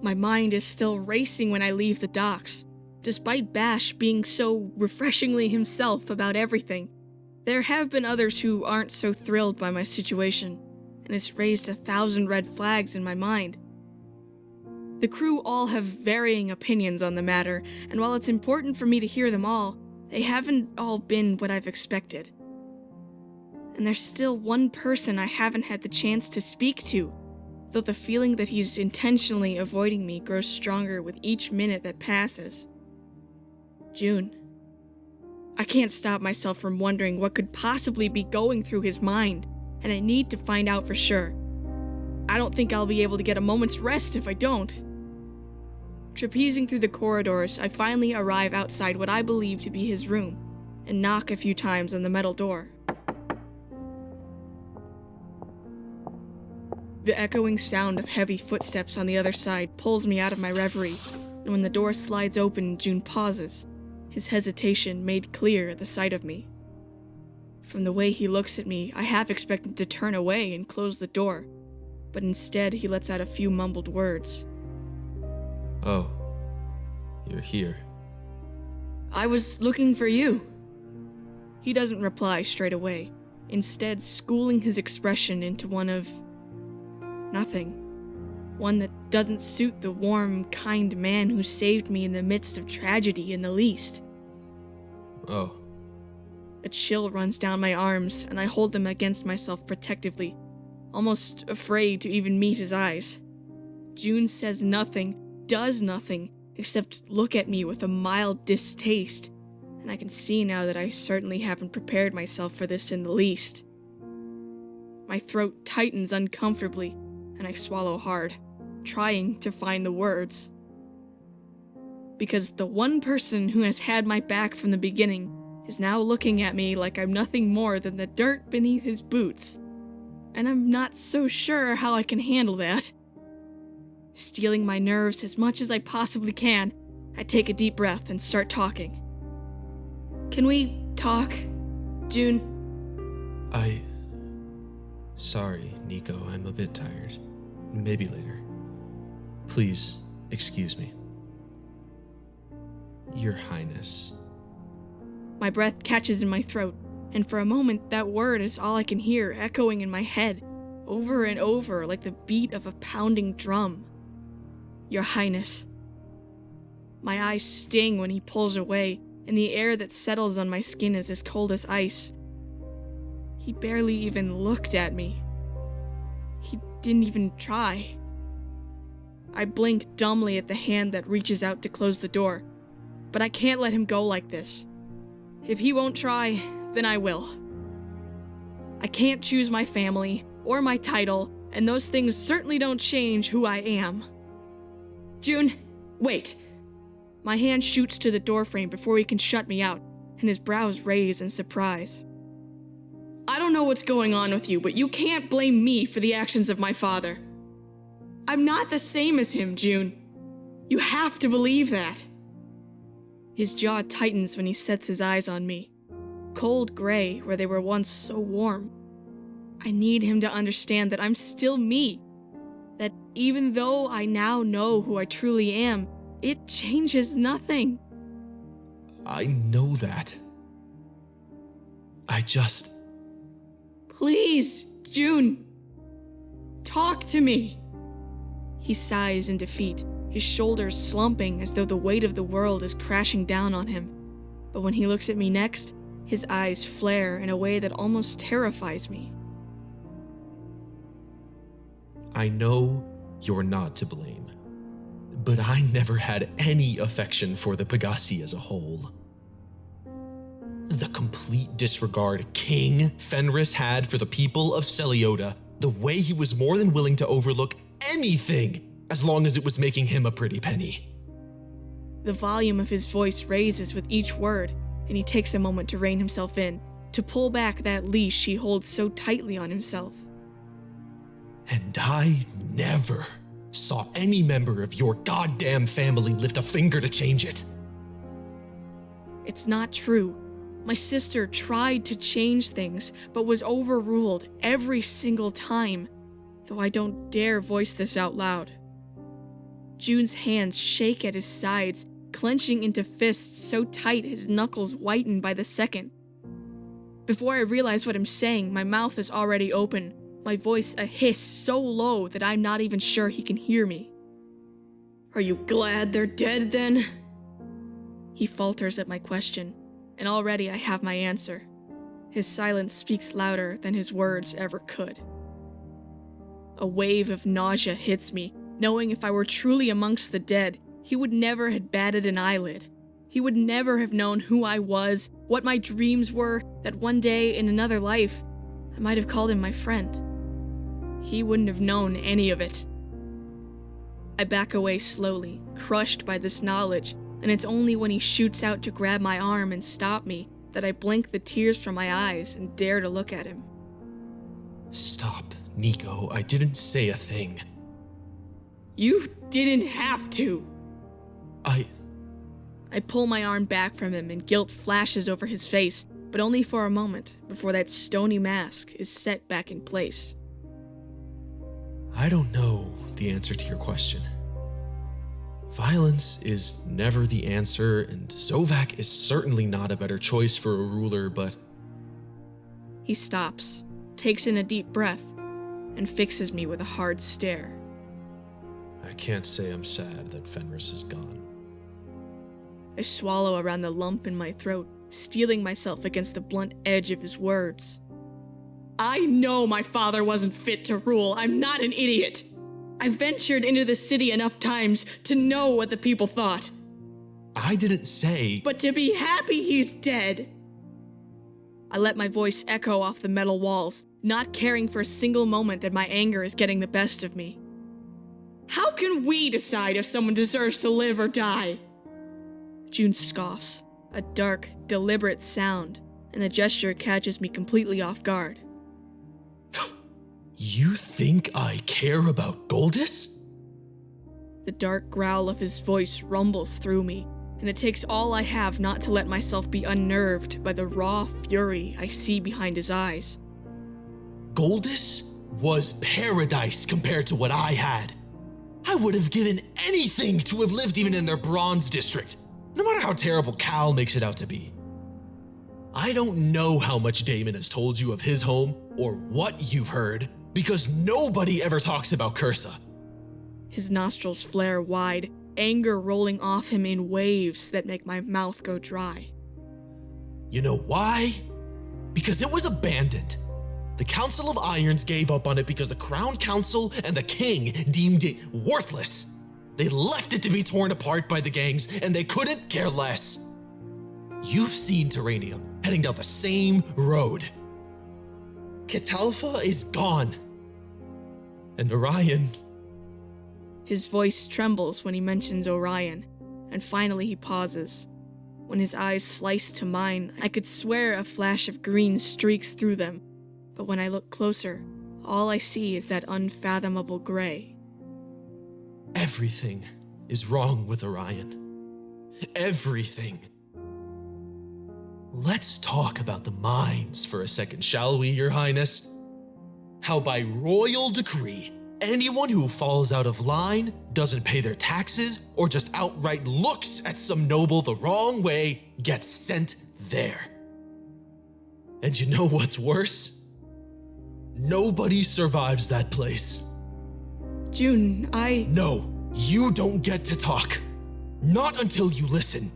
My mind is still racing when I leave the docks. Despite Bash being so refreshingly himself about everything, there have been others who aren't so thrilled by my situation, and it's raised 1,000 red flags in my mind. The crew all have varying opinions on the matter, and while it's important for me to hear them all, they haven't all been what I've expected. And there's still one person I haven't had the chance to speak to, though the feeling that he's intentionally avoiding me grows stronger with each minute that passes. June. I can't stop myself from wondering what could possibly be going through his mind, and I need to find out for sure. I don't think I'll be able to get a moment's rest if I don't. Trapezing through the corridors, I finally arrive outside what I believe to be his room, and knock a few times on the metal door. The echoing sound of heavy footsteps on the other side pulls me out of my reverie, and when the door slides open, June pauses, his hesitation made clear at the sight of me. From the way he looks at me, I half expect him to turn away and close the door, but instead he lets out a few mumbled words. Oh, you're here. I was looking for you. He doesn't reply straight away, instead schooling his expression into one of nothing. One that doesn't suit the warm, kind man who saved me in the midst of tragedy in the least. Oh. A chill runs down my arms, and I hold them against myself protectively, almost afraid to even meet his eyes. June says nothing, does nothing, except look at me with a mild distaste, and I can see now that I certainly haven't prepared myself for this in the least. My throat tightens uncomfortably, and I swallow hard, trying to find the words. Because the one person who has had my back from the beginning is now looking at me like I'm nothing more than the dirt beneath his boots, and I'm not so sure how I can handle that. Steeling my nerves as much as I possibly can, I take a deep breath and start talking. Can we talk, June? Sorry, Nico, I'm a bit tired. Maybe later. Please, excuse me. Your Highness. My breath catches in my throat, and for a moment that word is all I can hear echoing in my head, over and over like the beat of a pounding drum. Your Highness. My eyes sting when he pulls away, and the air that settles on my skin is as cold as ice. He barely even looked at me. He didn't even try. I blink dumbly at the hand that reaches out to close the door, but I can't let him go like this. If he won't try, then I will. I can't choose my family or my title, and those things certainly don't change who I am. June, wait. My hand shoots to the doorframe before he can shut me out, and his brows raise in surprise. I don't know what's going on with you, but you can't blame me for the actions of my father. I'm not the same as him, June. You have to believe that. His jaw tightens when he sets his eyes on me, cold gray where they were once so warm. I need him to understand that I'm still me, that even though I now know who I truly am, it changes nothing. I know that. Please, June. Talk to me. He sighs in defeat, his shoulders slumping as though the weight of the world is crashing down on him. But when he looks at me next, his eyes flare in a way that almost terrifies me. I know you're not to blame, but I never had any affection for the Pegasi as a whole. The complete disregard King Fenris had for the people of Celiota, the way he was more than willing to overlook anything as long as it was making him a pretty penny. The volume of his voice raises with each word, and he takes a moment to rein himself in, to pull back that leash he holds so tightly on himself. And I never saw any member of your goddamn family lift a finger to change it. It's not true. My sister tried to change things, but was overruled every single time, though I don't dare voice this out loud. June's hands shake at his sides, clenching into fists so tight his knuckles whiten by the second. Before I realize what I'm saying, my mouth is already open, my voice a hiss so low that I'm not even sure he can hear me. "Are you glad they're dead then?" He falters at my question, and already I have my answer. His silence speaks louder than his words ever could. A wave of nausea hits me, knowing if I were truly amongst the dead, he would never have batted an eyelid. He would never have known who I was, what my dreams were, that one day in another life, I might have called him my friend. He wouldn't have known any of it. I back away slowly, crushed by this knowledge, and it's only when he shoots out to grab my arm and stop me that I blink the tears from my eyes and dare to look at him. "Stop, Nico. I didn't say a thing." "You didn't have to." I pull my arm back from him and guilt flashes over his face, but only for a moment before that stony mask is set back in place. I don't know the answer to your question. Violence is never the answer, and Zovak is certainly not a better choice for a ruler, but... He stops, takes in a deep breath, and fixes me with a hard stare. I can't say I'm sad that Fenris is gone. I swallow around the lump in my throat, steeling myself against the blunt edge of his words. I know my father wasn't fit to rule. I'm not an idiot. I ventured into the city enough times to know what the people thought. I didn't say... But to be happy he's dead. I let my voice echo off the metal walls, not caring for a single moment that my anger is getting the best of me. How can we decide if someone deserves to live or die? June scoffs, a dark, deliberate sound, and the gesture catches me completely off guard. You think I care about Goldis? The dark growl of his voice rumbles through me, and it takes all I have not to let myself be unnerved by the raw fury I see behind his eyes. Goldis was paradise compared to what I had. I would have given anything to have lived even in their bronze district, no matter how terrible Cal makes it out to be. I don't know how much Damon has told you of his home or what you've heard, because nobody ever talks about Cursa. His nostrils flare wide, anger rolling off him in waves that make my mouth go dry. You know why? Because it was abandoned. The Council of Irons gave up on it because the Crown Council and the King deemed it worthless. They left it to be torn apart by the gangs, and they couldn't care less. You've seen Terranium heading down the same road. Catalfa is gone. And Orion... His voice trembles when he mentions Orion, and finally he pauses. When his eyes slice to mine, I could swear a flash of green streaks through them, but when I look closer, all I see is that unfathomable gray. Everything is wrong with Orion. Everything. Let's talk about the mines for a second, shall we, Your Highness? How by royal decree, anyone who falls out of line, doesn't pay their taxes, or just outright looks at some noble the wrong way gets sent there. And you know what's worse? Nobody survives that place. June, No, you don't get to talk. Not until you listen.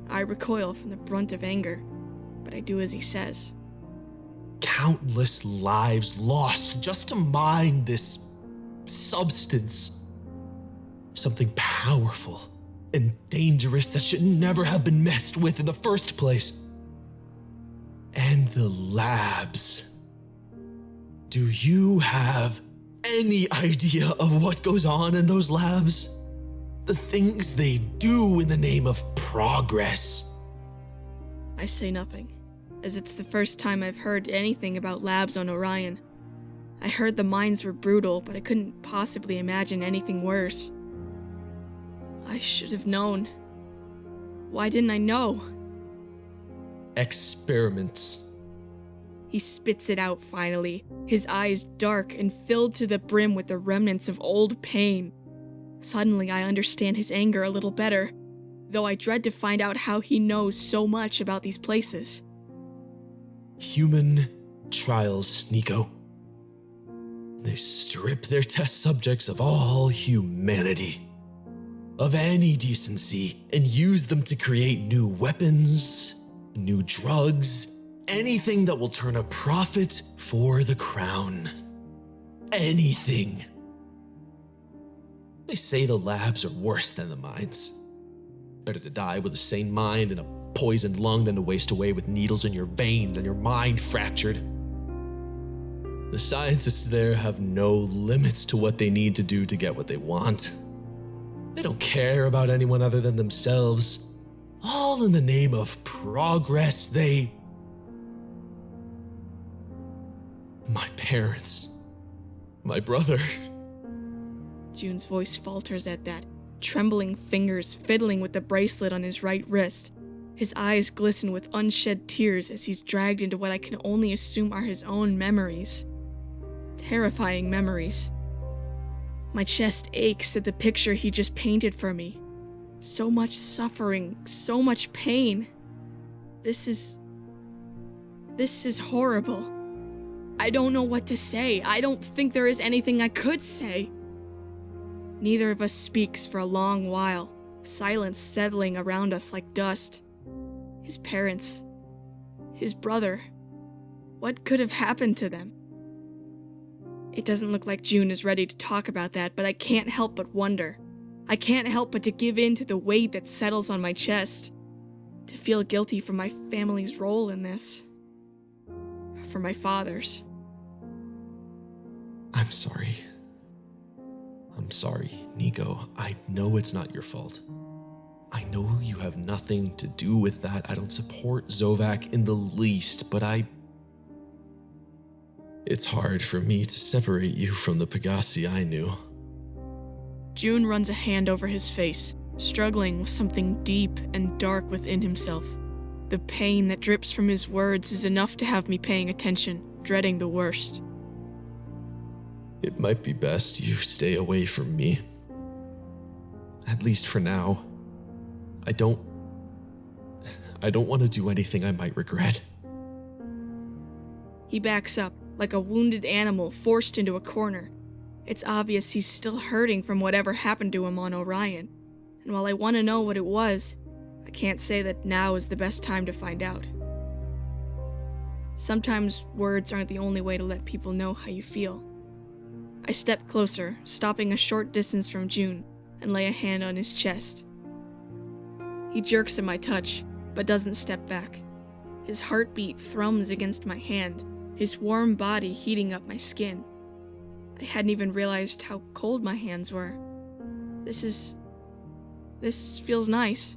I recoil from the brunt of anger, but I do as he says. Countless lives lost just to mine this substance. Something powerful and dangerous that should never have been messed with in the first place. And the labs. Do you have any idea of what goes on in those labs? The things they do in the name of progress. I say nothing, as it's the first time I've heard anything about labs on Orion. I heard the mines were brutal, but I couldn't possibly imagine anything worse. I should have known. Why didn't I know? Experiments. He spits it out finally, his eyes dark and filled to the brim with the remnants of old pain. Suddenly, I understand his anger a little better, though I dread to find out how he knows so much about these places. Human trials, Nico. They strip their test subjects of all humanity, of any decency, and use them to create new weapons, new drugs, anything that will turn a profit for the crown. Anything. They say the labs are worse than the mines. Better to die with a sane mind and a poisoned lung than to waste away with needles in your veins and your mind fractured. The scientists there have no limits to what they need to do to get what they want. They don't care about anyone other than themselves. All in the name of progress. My parents. My brother. June's voice falters at that, trembling fingers fiddling with the bracelet on his right wrist. His eyes glisten with unshed tears as he's dragged into what I can only assume are his own memories. Terrifying memories. My chest aches at the picture he just painted for me. So much suffering, so much pain. This is horrible. I don't know what to say. I don't think there is anything I could say. Neither of us speaks for a long while, silence settling around us like dust. His parents, his brother, what could have happened to them? It doesn't look like June is ready to talk about that, but I can't help but wonder. I can't help but to give in to the weight that settles on my chest, to feel guilty for my family's role in this, for my father's. I'm sorry. I'm sorry, Nico. I know it's not your fault. I know you have nothing to do with that. I don't support Zovac in the least, but it's hard for me to separate you from the Pegasi I knew. June runs a hand over his face, struggling with something deep and dark within himself. The pain that drips from his words is enough to have me paying attention, dreading the worst. It might be best you stay away from me. At least for now. I don't want to do anything I might regret. He backs up, like a wounded animal forced into a corner. It's obvious he's still hurting from whatever happened to him on Orion. And while I want to know what it was, I can't say that now is the best time to find out. Sometimes words aren't the only way to let people know how you feel. I step closer, stopping a short distance from June, and lay a hand on his chest. He jerks at my touch, but doesn't step back. His heartbeat thrums against my hand, his warm body heating up my skin. I hadn't even realized how cold my hands were. This feels nice.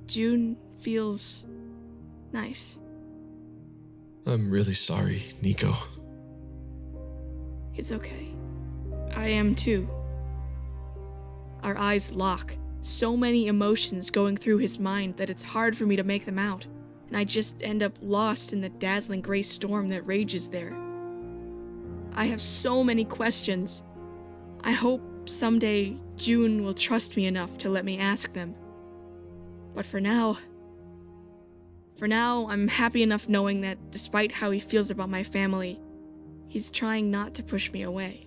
June feels nice. I'm really sorry, Nico. It's okay. I am too. Our eyes lock, so many emotions going through his mind that it's hard for me to make them out, and I just end up lost in the dazzling gray storm that rages there. I have so many questions. I hope someday June will trust me enough to let me ask them. But for now, I'm happy enough knowing that despite how he feels about my family, he's trying not to push me away.